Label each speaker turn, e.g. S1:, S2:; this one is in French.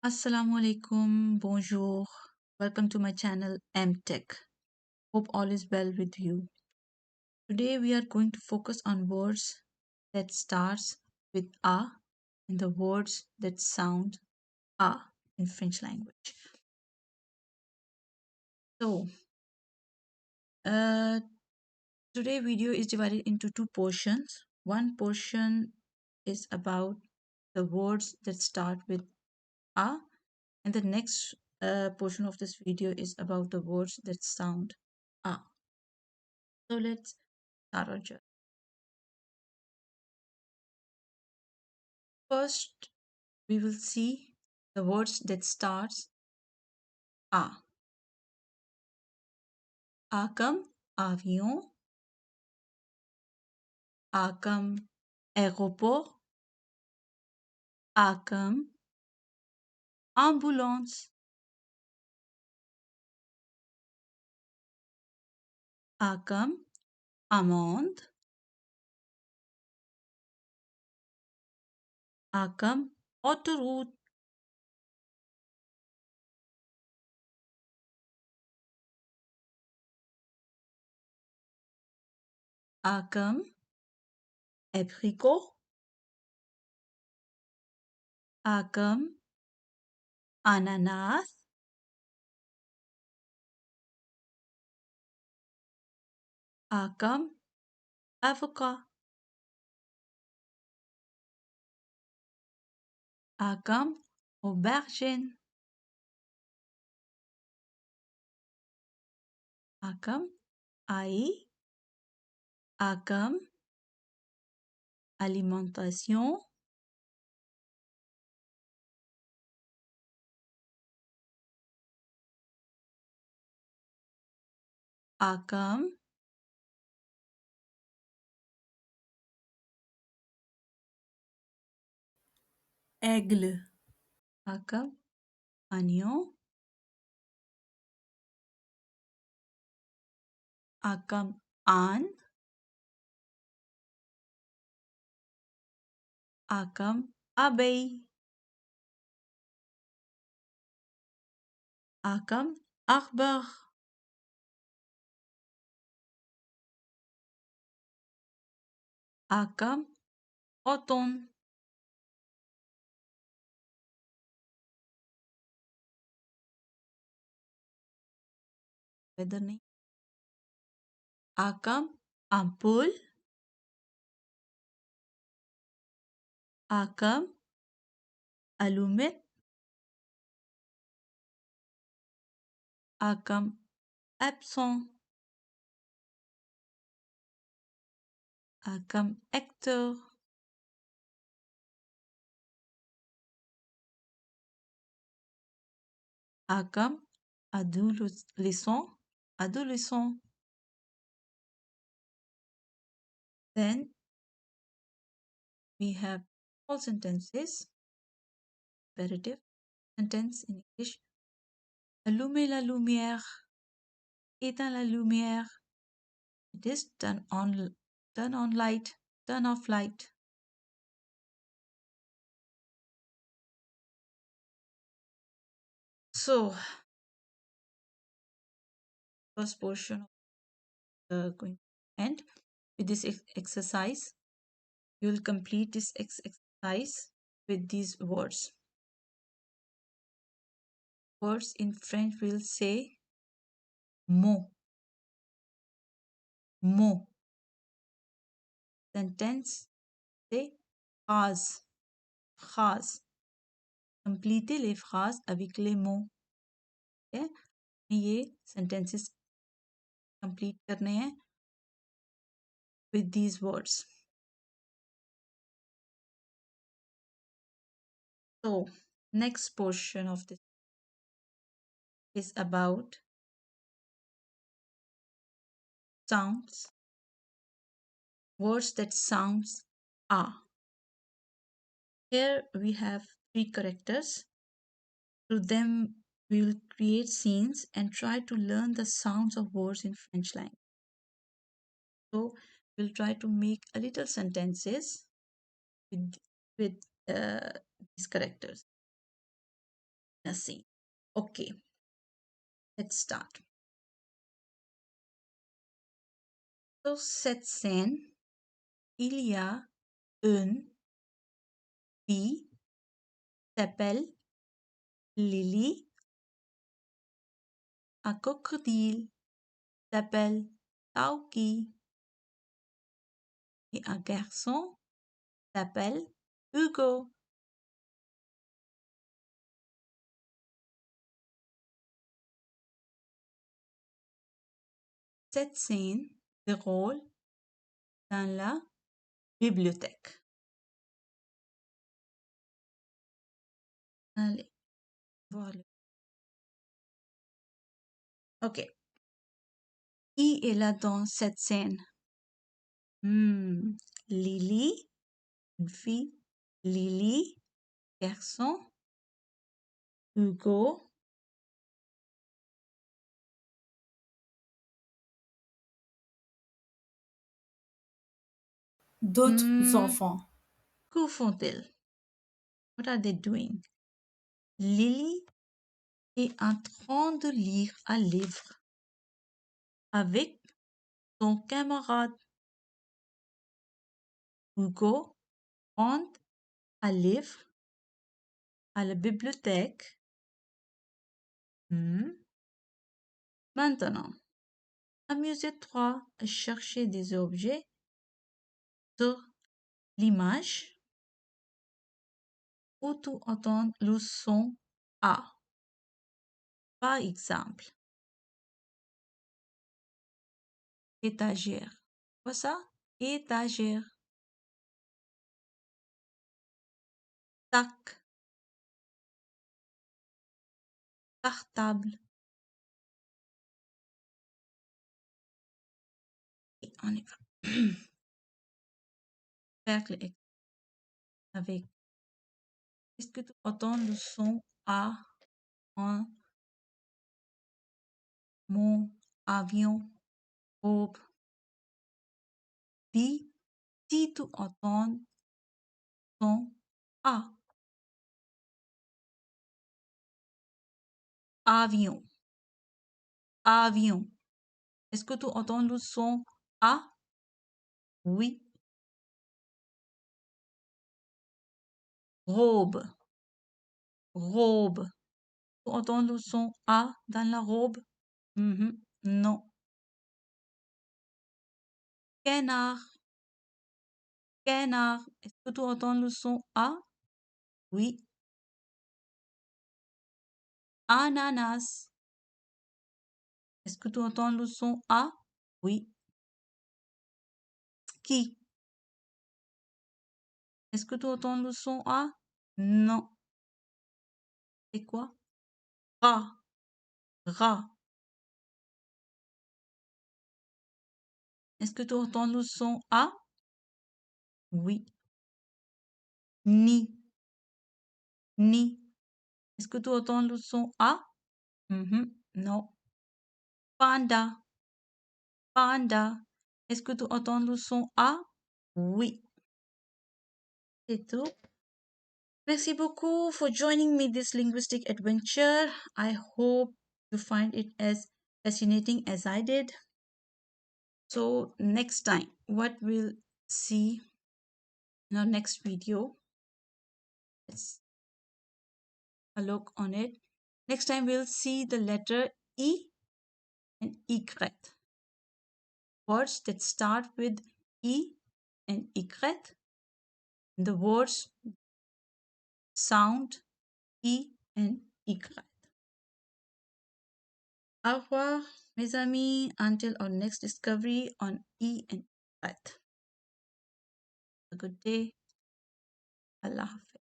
S1: Assalamu alaikum, bonjour. Welcome to my channel AAM-Tech. Hope all is well with you. Today we are going to focus on words that starts with a and the words that sound a in French language. So, uh, today video is divided into two portions. One portion is about the words that start with a, and the next portion of this video is about the words that sound a. So let's start our journey. First, we will see the words that starts A. A comme avion, A comme aéroport, A comme ambulance, A comme amende, A comme autoroute, A comme abricot, A comme ananas, A comme avocat, A comme aubergine, A comme ail, A comme alimentation, A comme aigle, A comme agneau, A comme âne, A comme abeille, A comme arbre, A comme automne, weather name, A comme ampoule, A comme allumette, A comme absent, A comme Hector, A comme adolescent, adolescent. Then we have all sentences, imperative sentence in English. Allumez la lumière, éteins la lumière. It is turn on light, turn off light. So, first portion going to end with this exercise. You will complete this exercise with these words. Words in French will say mot, mot. Sentence say phrase, phrase. Complétez les phrases avec les mots. Okay? ये sentences complete करने हैं with these words. So, next portion of this is about sounds, words that sounds are. Here we have three characters. Through them, we will create scenes and try to learn the sounds of words in French language. So we'll try to make a little sentences with, with these characters. Merci. Okay, let's start. Sur cette scène, il y a une fille qui s'appelle Lily, un crocodile s'appelle Tauki et un garçon s'appelle Hugo. Cette scène se déroule dans la bibliothèque. Allez, voir le... Ok. Qui est là dans cette scène? Lily, une fille. Lily, garçon. Hugo,
S2: D'autres
S1: hmm,
S2: enfants.
S1: que font-ils? What are they doing? Lily est en train de lire un livre avec son camarade. Hugo prend un livre à la bibliothèque. Maintenant, amusez-toi à chercher des objets sur l'image où tu entends le son A. Par exemple, étagère. Quoi ça? Étagère. Tac. Cartable. Et on y va. Cercle avec. Est-ce que tu entends le son A en mon avion? Robe. Dis si tu entends son A. Avion. Avion. Est-ce que tu entends le son A? Oui. Robe. Robe. Tu entends le son A dans la robe? Non. Canard. Canard. Est-ce que tu entends le son A? Oui. Ananas. Est-ce que tu entends le son A? Oui. Ski. Est-ce que tu entends le son A? Non. C'est quoi? Rat. Rat. Est-ce que tu entends le son A? Oui. Ni. Ni. Est-ce que tu entends le son A? Non. Panda. Panda. Est-ce que tu entends le son A? Oui. C'est tout. Merci beaucoup for joining me this linguistic adventure. I hope you find it as fascinating as I did. So next time, what we'll see in our next video, let's a look on it. Next time we'll see the letter E and Y. Words that start with E and Y. The words sound E and Y. Au revoir, mes amis, until our next discovery on E and Y. A good day. Allah Hafiz.